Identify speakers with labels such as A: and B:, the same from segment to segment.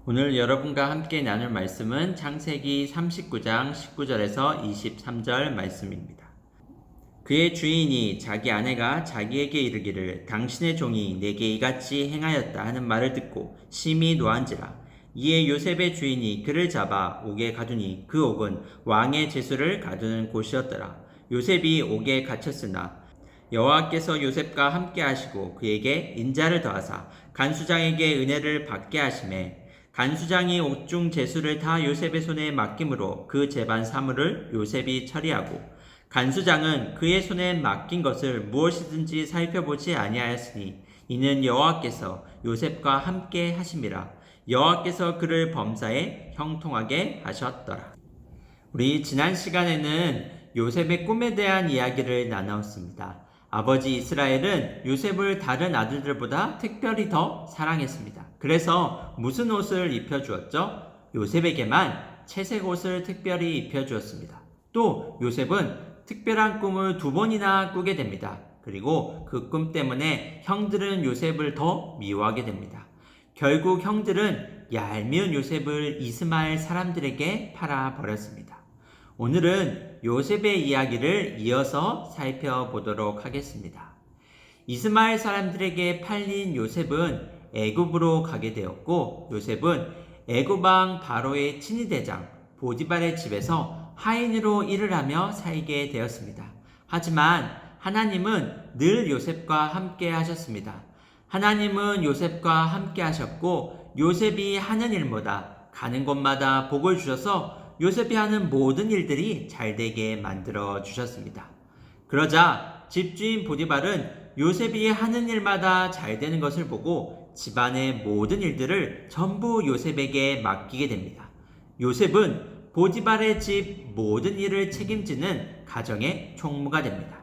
A: 오늘 여러분과 함께 나눌 말씀은 창세기 39장 19절에서 23절 말씀입니다. 그의 주인이 자기 아내가 자기에게 이르기를 당신의 종이 내게 이같이 행하였다 하는 말을 듣고 심히 노한지라. 이에 요셉의 주인이 그를 잡아 옥에 가두니 그 옥은 왕의 제수를 가두는 곳이었더라. 요셉이 옥에 갇혔으나 여호와께서 요셉과 함께 하시고 그에게 인자를 더하사 간수장에게 은혜를 받게 하시매 간수장이 옥중 제수를 다 요셉의 손에 맡김으로 그 재반 사물을 요셉이 처리하고 간수장은 그의 손에 맡긴 것을 무엇이든지 살펴보지 아니하였으니 이는 여호와께서 요셉과 함께 하심이라. 여호와께서 그를 범사에 형통하게 하셨더라. 우리 지난 시간에는 요셉의 꿈에 대한 이야기를 나누었습니다. 아버지 이스라엘은 요셉을 다른 아들들보다 특별히 더 사랑했습니다. 그래서 무슨 옷을 입혀주었죠? 요셉에게만 채색 옷을 특별히 입혀주었습니다. 또 요셉은 특별한 꿈을 2번이나 꾸게 됩니다. 그리고 그 꿈 때문에 형들은 요셉을 더 미워하게 됩니다. 결국 형들은 얄미운 요셉을 이스마엘 사람들에게 팔아버렸습니다. 오늘은 요셉의 이야기를 이어서 살펴보도록 하겠습니다. 이스마엘 사람들에게 팔린 요셉은 애굽으로 가게 되었고 요셉은 애굽 왕 바로의 친위대장 보디발의 집에서 하인으로 일을 하며 살게 되었습니다. 하지만 하나님은 늘 요셉과 함께 하셨습니다. 하나님은 요셉과 함께 하셨고 요셉이 하는 일마다 가는 곳마다 복을 주셔서 요셉이 하는 모든 일들이 잘되게 만들어 주셨습니다. 그러자 집주인 보디발은 요셉이 하는 일마다 잘되는 것을 보고 집안의 모든 일들을 전부 요셉에게 맡기게 됩니다. 요셉은 보디발의 집 모든 일을 책임지는 가정의 총무가 됩니다.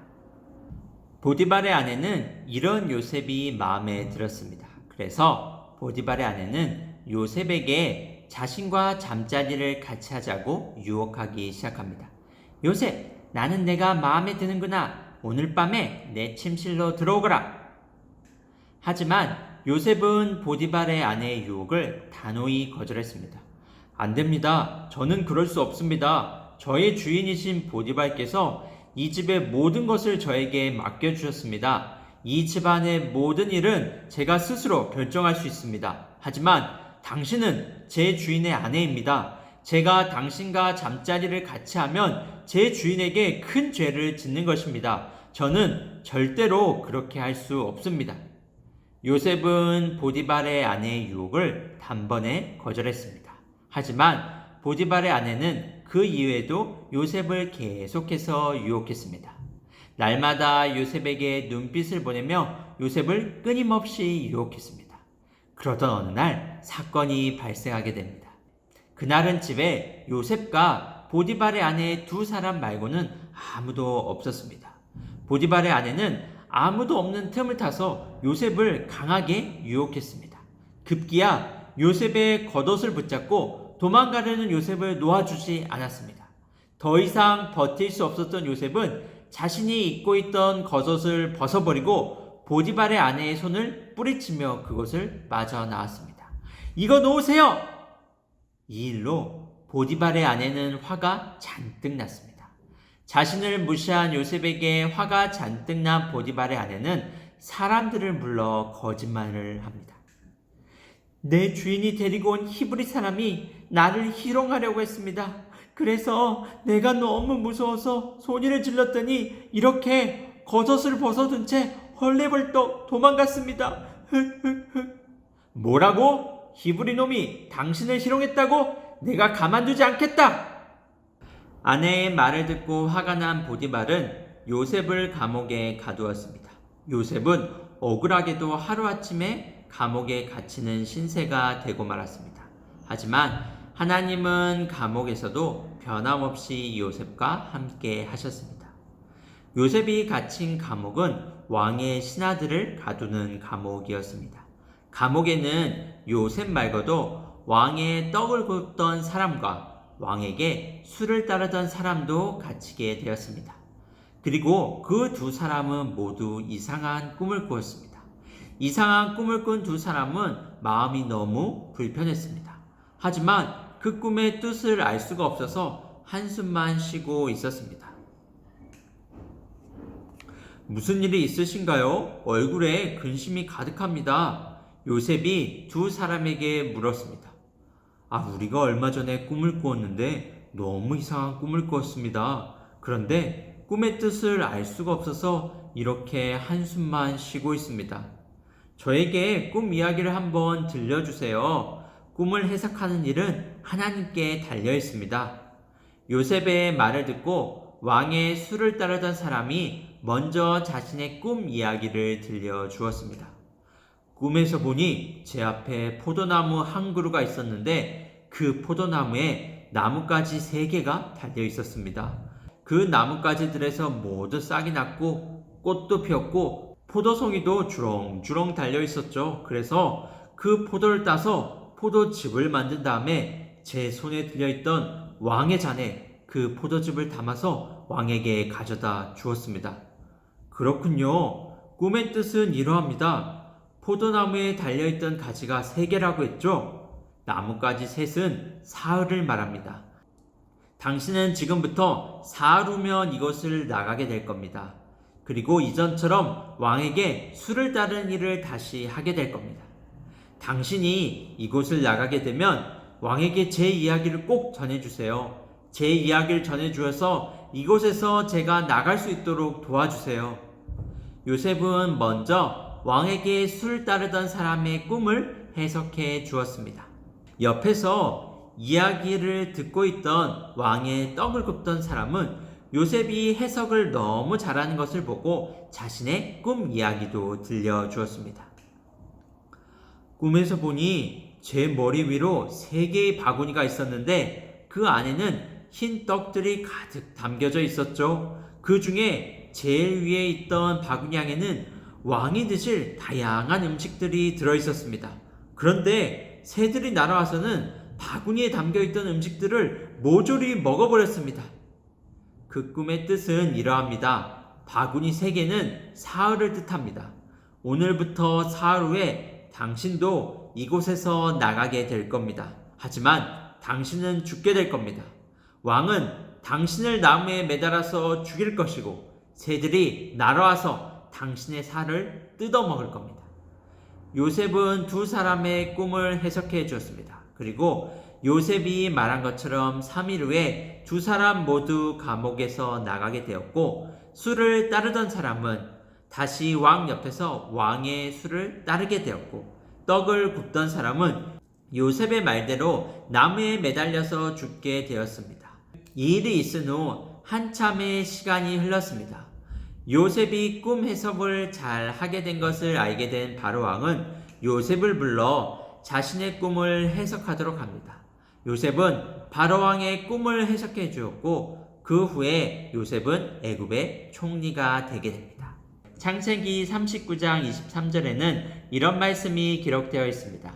A: 보디발의 아내는 이런 요셉이 마음에 들었습니다. 그래서 보디발의 아내는 요셉에게 자신과 잠자리를 같이 하자고 유혹하기 시작합니다. 요셉, 나는 내가 마음에 드는구나. 오늘 밤에 내 침실로 들어오거라. 하지만 요셉은 보디발의 아내의 유혹을 단호히 거절했습니다. 안 됩니다. 저는 그럴 수 없습니다. 저의 주인이신 보디발께서 이 집의 모든 것을 저에게 맡겨주셨습니다. 이 집안의 모든 일은 제가 스스로 결정할 수 있습니다. 하지만 당신은 제 주인의 아내입니다. 제가 당신과 잠자리를 같이 하면 제 주인에게 큰 죄를 짓는 것입니다. 저는 절대로 그렇게 할 수 없습니다. 요셉은 보디발의 아내의 유혹을 단번에 거절했습니다. 하지만 보디발의 아내는 그 이후에도 요셉을 계속해서 유혹했습니다. 날마다 요셉에게 눈빛을 보내며 요셉을 끊임없이 유혹했습니다. 그러던 어느 날 사건이 발생하게 됩니다. 그날은 집에 요셉과 보디발의 아내 2사람 말고는 아무도 없었습니다. 보디발의 아내는 아무도 없는 틈을 타서 요셉을 강하게 유혹했습니다. 급기야 요셉의 겉옷을 붙잡고 도망가려는 요셉을 놓아주지 않았습니다. 더 이상 버틸 수 없었던 요셉은 자신이 입고 있던 겉옷을 벗어버리고 보디발의 아내의 손을 뿌리치며 그곳을 빠져나왔습니다. 이거 놓으세요! 이 일로 보디발의 아내는 화가 잔뜩 났습니다. 자신을 무시한 요셉에게 화가 잔뜩 난 보디발의 아내는 사람들을 불러 거짓말을 합니다. 내 주인이 데리고 온 히브리 사람이 나를 희롱하려고 했습니다. 그래서 내가 너무 무서워서 소리를 질렀더니 이렇게 겉옷을 벗어둔 채 헐레벌떡 도망갔습니다. 뭐라고? 히브리 놈이 당신을 희롱했다고? 내가 가만두지 않겠다! 아내의 말을 듣고 화가 난 보디발은 요셉을 감옥에 가두었습니다. 요셉은 억울하게도 하루아침에 감옥에 갇히는 신세가 되고 말았습니다. 하지만 하나님은 감옥에서도 변함없이 요셉과 함께 하셨습니다. 요셉이 갇힌 감옥은 왕의 신하들을 가두는 감옥이었습니다. 감옥에는 요셉 말고도 왕의 떡을 굽던 사람과 왕에게 술을 따르던 사람도 갇히게 되었습니다. 그리고 그 2사람은 모두 이상한 꿈을 꾸었습니다. 이상한 꿈을 꾼 2사람은 마음이 너무 불편했습니다. 하지만 그 꿈의 뜻을 알 수가 없어서 한숨만 쉬고 있었습니다. 무슨 일이 있으신가요? 얼굴에 근심이 가득합니다. 요셉이 두 사람에게 물었습니다. 우리가 얼마 전에 꿈을 꾸었는데 너무 이상한 꿈을 꾸었습니다. 그런데 꿈의 뜻을 알 수가 없어서 이렇게 한숨만 쉬고 있습니다. 저에게 꿈 이야기를 한번 들려주세요. 꿈을 해석하는 일은 하나님께 달려 있습니다. 요셉의 말을 듣고 왕의 수를 따르던 사람이 먼저 자신의 꿈 이야기를 들려주었습니다. 꿈에서 보니 제 앞에 포도나무 한 그루가 있었는데 그 포도나무에 나뭇가지 3개가 달려 있었습니다. 그 나뭇가지들에서 모두 싹이 났고 꽃도 피었고 포도송이도 주렁주렁 달려 있었죠. 그래서 그 포도를 따서 포도즙을 만든 다음에 제 손에 들려있던 왕의 잔에 그 포도즙을 담아서 왕에게 가져다 주었습니다. 그렇군요. 꿈의 뜻은 이러합니다. 포도나무에 달려있던 가지가 3개라고 했죠? 나뭇가지 셋은 사흘을 말합니다. 당신은 지금부터 사흘 후면 이곳을 나가게 될 겁니다. 그리고 이전처럼 왕에게 수를 따르는 일을 다시 하게 될 겁니다. 당신이 이곳을 나가게 되면 왕에게 제 이야기를 꼭 전해주세요. 제 이야기를 전해주어서 이곳에서 제가 나갈 수 있도록 도와주세요. 요셉은 먼저 왕에게 수를 따르던 사람의 꿈을 해석해 주었습니다. 옆에서 이야기를 듣고 있던 왕의 떡을 굽던 사람은 요셉이 해석을 너무 잘하는 것을 보고 자신의 꿈 이야기도 들려주었습니다. 꿈에서 보니 제 머리 위로 3개의 바구니가 있었는데 그 안에는 흰 떡들이 가득 담겨져 있었죠. 그 중에 제일 위에 있던 바구니 안에는 왕이 드실 다양한 음식들이 들어있었습니다. 그런데 새들이 날아와서는 바구니에 담겨있던 음식들을 모조리 먹어버렸습니다. 그 꿈의 뜻은 이러합니다. 바구니 3개는 사흘을 뜻합니다. 오늘부터 사흘 후에 당신도 이곳에서 나가게 될 겁니다. 하지만 당신은 죽게 될 겁니다. 왕은 당신을 나무에 매달아서 죽일 것이고 새들이 날아와서 당신의 살을 뜯어먹을 겁니다. 요셉은 두 사람의 꿈을 해석해 주었습니다. 그리고 요셉이 말한 것처럼 3일 후에 두 사람 모두 감옥에서 나가게 되었고 수를 따르던 사람은 다시 왕 옆에서 왕의 수를 따르게 되었고 떡을 굽던 사람은 요셉의 말대로 나무에 매달려서 죽게 되었습니다. 이 일이 있은 후 한참의 시간이 흘렀습니다. 요셉이 꿈 해석을 잘 하게 된 것을 알게 된 바로왕은 요셉을 불러 자신의 꿈을 해석하도록 합니다. 요셉은 바로왕의 꿈을 해석해 주었고 그 후에 요셉은 애굽의 총리가 되게 됩니다. 창세기 39장 23절에는 이런 말씀이 기록되어 있습니다.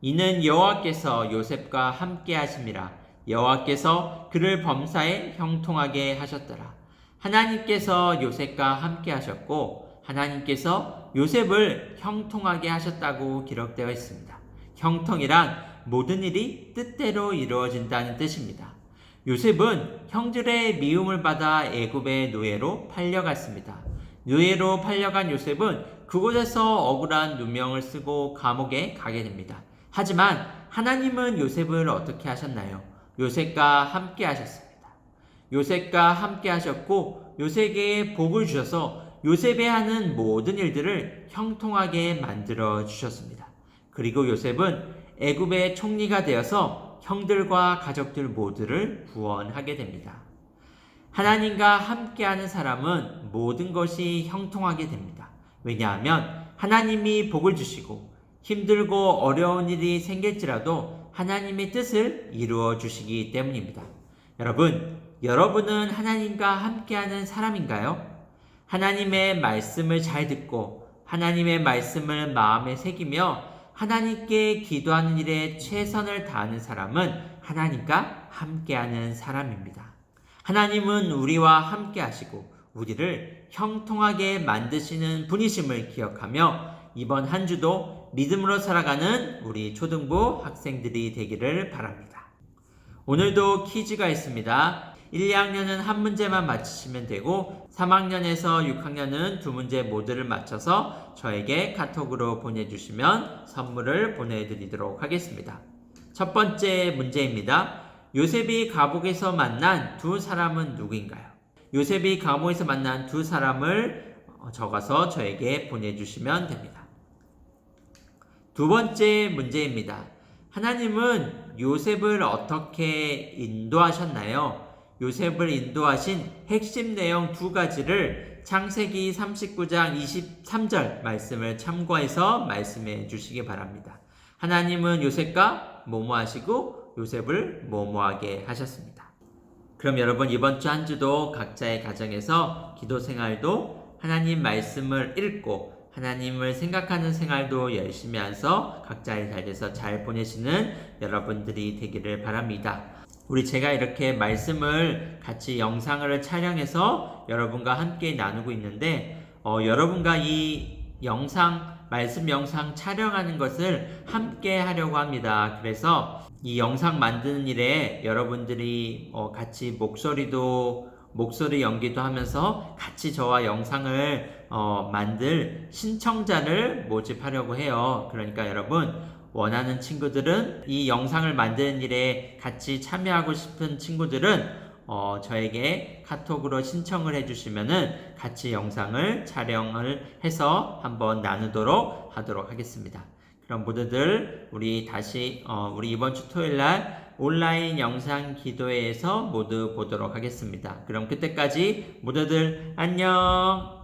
A: 이는 여호와께서 요셉과 함께 하심이라. 여호와께서 그를 범사에 형통하게 하셨더라. 하나님께서 요셉과 함께 하셨고 하나님께서 요셉을 형통하게 하셨다고 기록되어 있습니다. 형통이란 모든 일이 뜻대로 이루어진다는 뜻입니다. 요셉은 형들의 미움을 받아 애굽의 노예로 팔려갔습니다. 노예로 팔려간 요셉은 그곳에서 억울한 누명을 쓰고 감옥에 가게 됩니다. 하지만 하나님은 요셉을 어떻게 하셨나요? 요셉과 함께 하셨습니다. 요셉과 함께 하셨고 요셉에게 복을 주셔서 요셉이 하는 모든 일들을 형통하게 만들어 주셨습니다. 그리고 요셉은 애굽의 총리가 되어서 형들과 가족들 모두를 구원하게 됩니다. 하나님과 함께하는 사람은 모든 것이 형통하게 됩니다. 왜냐하면 하나님이 복을 주시고 힘들고 어려운 일이 생길지라도 하나님의 뜻을 이루어 주시기 때문입니다. 여러분은 하나님과 함께하는 사람인가요? 하나님의 말씀을 잘 듣고 하나님의 말씀을 마음에 새기며 하나님께 기도하는 일에 최선을 다하는 사람은 하나님과 함께하는 사람입니다. 하나님은 우리와 함께 하시고 우리를 형통하게 만드시는 분이심을 기억하며 이번 한 주도 믿음으로 살아가는 우리 초등부 학생들이 되기를 바랍니다. 오늘도 퀴즈가 있습니다. 1, 2학년은 한 문제만 맞히시면 되고 3학년에서 6학년은 두 문제 모두를 맞춰서 저에게 카톡으로 보내주시면 선물을 보내드리도록 하겠습니다. 첫 번째 문제입니다. 요셉이 감옥에서 만난 두 사람은 누구인가요? 요셉이 감옥에서 만난 두 사람을 적어서 저에게 보내주시면 됩니다. 두 번째 문제입니다. 하나님은 요셉을 어떻게 인도하셨나요? 요셉을 인도하신 핵심 내용 두 가지를 창세기 39장 23절 말씀을 참고해서 말씀해 주시기 바랍니다. 하나님은 요셉과 뭐뭐 하시고 요셉을 뭐뭐 하게 하셨습니다. 그럼 여러분 이번 주 한 주도 각자의 가정에서 기도 생활도 하나님 말씀을 읽고 하나님을 생각하는 생활도 열심히 해서 각자의 자리에서 잘 보내시는 여러분들이 되기를 바랍니다. 제가 이렇게 말씀을 같이 영상을 촬영해서 여러분과 함께 나누고 있는데 여러분과 이 말씀 영상 촬영하는 것을 함께 하려고 합니다. 그래서 이 영상 만드는 일에 여러분들이 같이 목소리 연기도 하면서 같이 저와 영상을 만들 신청자를 모집하려고 해요. 그러니까 여러분 원하는 친구들은 이 영상을 만드는 일에 같이 참여하고 싶은 친구들은 저에게 카톡으로 신청을 해주시면은 같이 영상을 촬영을 해서 한번 나누도록 하도록 하겠습니다. 그럼 모두들 우리 이번 주 토요일날 온라인 영상 기도회에서 모두 보도록 하겠습니다. 그럼 그때까지 모두들 안녕!